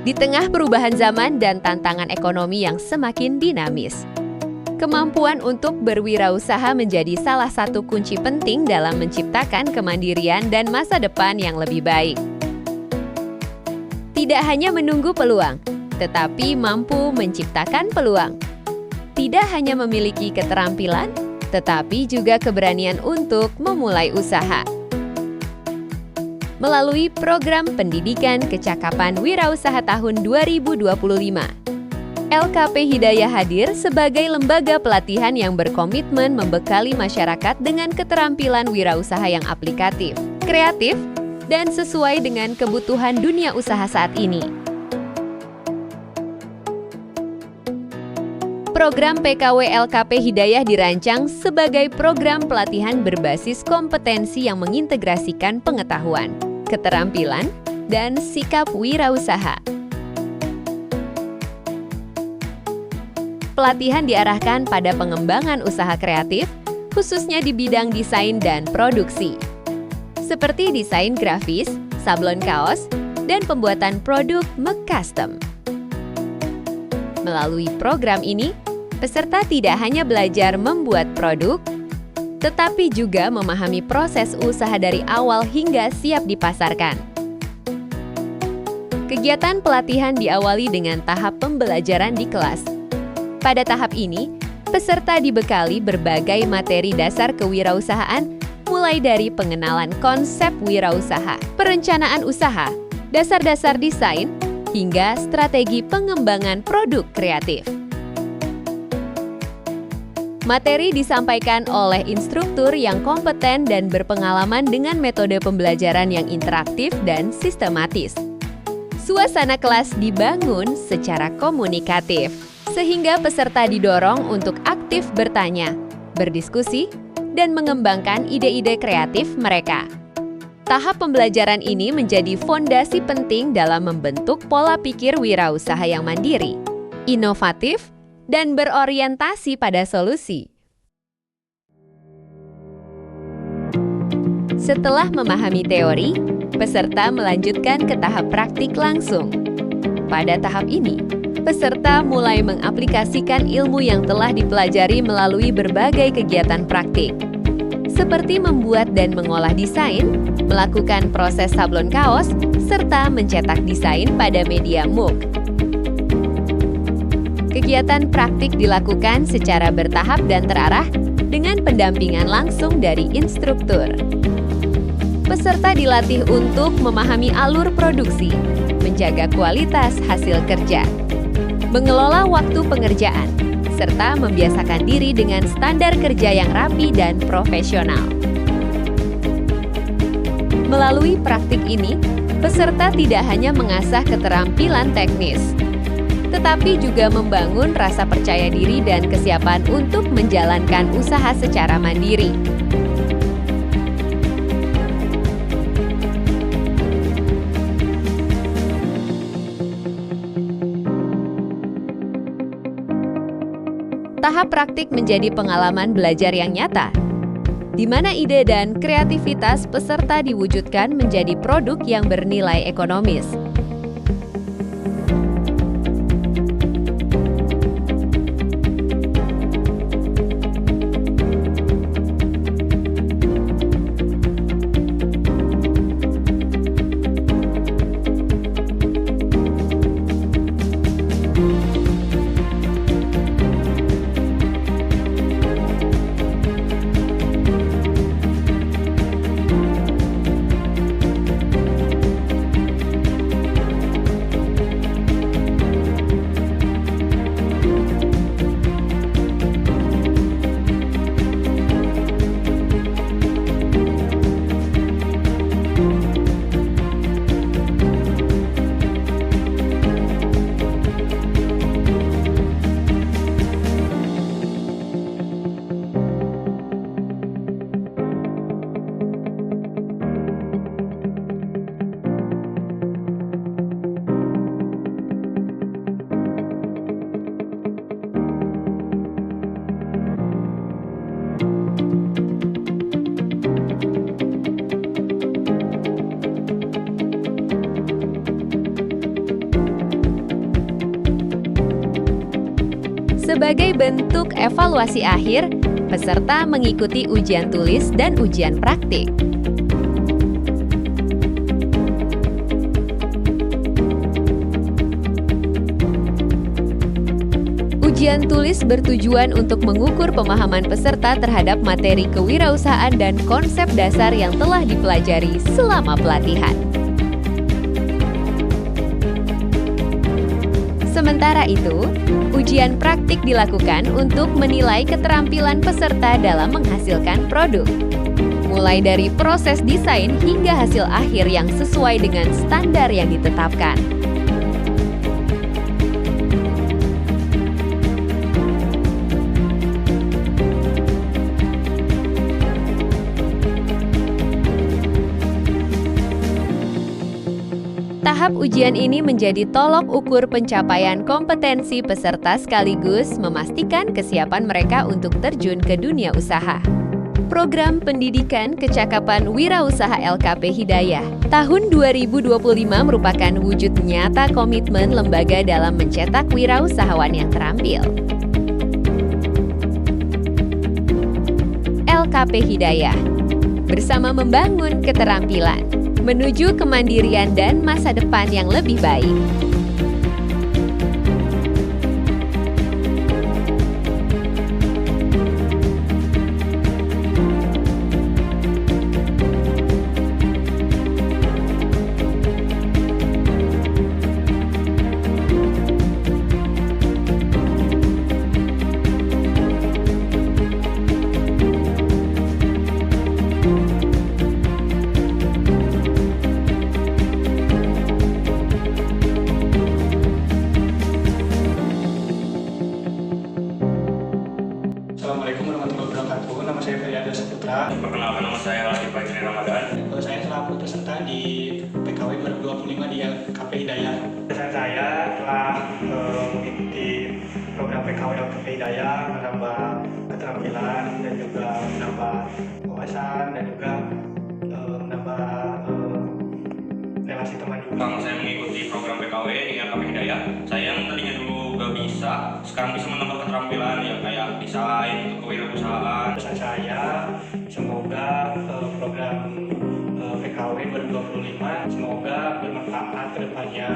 Di tengah perubahan zaman dan tantangan ekonomi yang semakin dinamis, kemampuan untuk berwirausaha menjadi salah satu kunci penting dalam menciptakan kemandirian dan masa depan yang lebih baik. Tidak hanya menunggu peluang, tetapi mampu menciptakan peluang. Tidak hanya memiliki keterampilan, tetapi juga keberanian untuk memulai usaha. Melalui program pendidikan kecakapan wirausaha tahun 2025, LKP Hidayah hadir sebagai lembaga pelatihan yang berkomitmen membekali masyarakat dengan keterampilan wirausaha yang aplikatif, kreatif, dan sesuai dengan kebutuhan dunia usaha saat ini. Program PKW LKP Hidayah dirancang sebagai program pelatihan berbasis kompetensi yang mengintegrasikan pengetahuan, keterampilan, dan sikap wirausaha. Pelatihan diarahkan pada pengembangan usaha kreatif, khususnya di bidang desain dan produksi, seperti desain grafis, sablon kaos, dan pembuatan produk custom. Melalui program ini, peserta tidak hanya belajar membuat produk, tetapi juga memahami proses usaha dari awal hingga siap dipasarkan. Kegiatan pelatihan diawali dengan tahap pembelajaran di kelas. Pada tahap ini, peserta dibekali berbagai materi dasar kewirausahaan, mulai dari pengenalan konsep wirausaha, perencanaan usaha, dasar-dasar desain, hingga strategi pengembangan produk kreatif. Materi disampaikan oleh instruktur yang kompeten dan berpengalaman dengan metode pembelajaran yang interaktif dan sistematis. Suasana kelas dibangun secara komunikatif, sehingga peserta didorong untuk aktif bertanya, berdiskusi, dan mengembangkan ide-ide kreatif mereka. Tahap pembelajaran ini menjadi fondasi penting dalam membentuk pola pikir wirausaha yang mandiri, inovatif, dan berorientasi pada solusi. Setelah memahami teori, peserta melanjutkan ke tahap praktik langsung. Pada tahap ini, peserta mulai mengaplikasikan ilmu yang telah dipelajari melalui berbagai kegiatan praktik, seperti membuat dan mengolah desain, melakukan proses sablon kaos, serta mencetak desain pada media MOOC. Kegiatan praktik dilakukan secara bertahap dan terarah dengan pendampingan langsung dari instruktur. Peserta dilatih untuk memahami alur produksi, menjaga kualitas hasil kerja, mengelola waktu pengerjaan, serta membiasakan diri dengan standar kerja yang rapi dan profesional. Melalui praktik ini, peserta tidak hanya mengasah keterampilan teknis, tetapi juga membangun rasa percaya diri dan kesiapan untuk menjalankan usaha secara mandiri. Tahap praktik menjadi pengalaman belajar yang nyata, di mana ide dan kreativitas peserta diwujudkan menjadi produk yang bernilai ekonomis. Sebagai bentuk evaluasi akhir, peserta mengikuti ujian tulis dan ujian praktik. Ujian tulis bertujuan untuk mengukur pemahaman peserta terhadap materi kewirausahaan dan konsep dasar yang telah dipelajari selama pelatihan. Sementara itu, ujian praktik dilakukan untuk menilai keterampilan peserta dalam menghasilkan produk. Mulai dari proses desain hingga hasil akhir yang sesuai dengan standar yang ditetapkan. Tahap ujian ini menjadi tolok ukur pencapaian kompetensi peserta sekaligus memastikan kesiapan mereka untuk terjun ke dunia usaha. Program Pendidikan Kecakapan Wirausaha LKP Hidayah tahun 2025 merupakan wujud nyata komitmen lembaga dalam mencetak wirausahawan yang terampil. LKP Hidayah bersama membangun keterampilan menuju kemandirian dan masa depan yang lebih baik. Assalamualaikum warahmatullahi wabarakatuh. Nama saya Ferdiansyah Saputra. Perkenalkan, nama saya Latif Fajri Ramadan. Saya selaku peserta di PKW 2025 di LKP Hidayah. Saya telah mengikuti program PKW LKP Hidayah, menambah keterampilan dan juga menambah wawasan dan juga menambah relasi teman juga. Sekarang saya mengikuti program PKW di LKP Hidayah. Saya yang tadinya dulu gak bisa, sekarang bisa menambah keterampilan yang kayak desain untuk kewirausahaan. Pesan saya, semoga program PKW 2025 semoga bermanfaat ke depannya.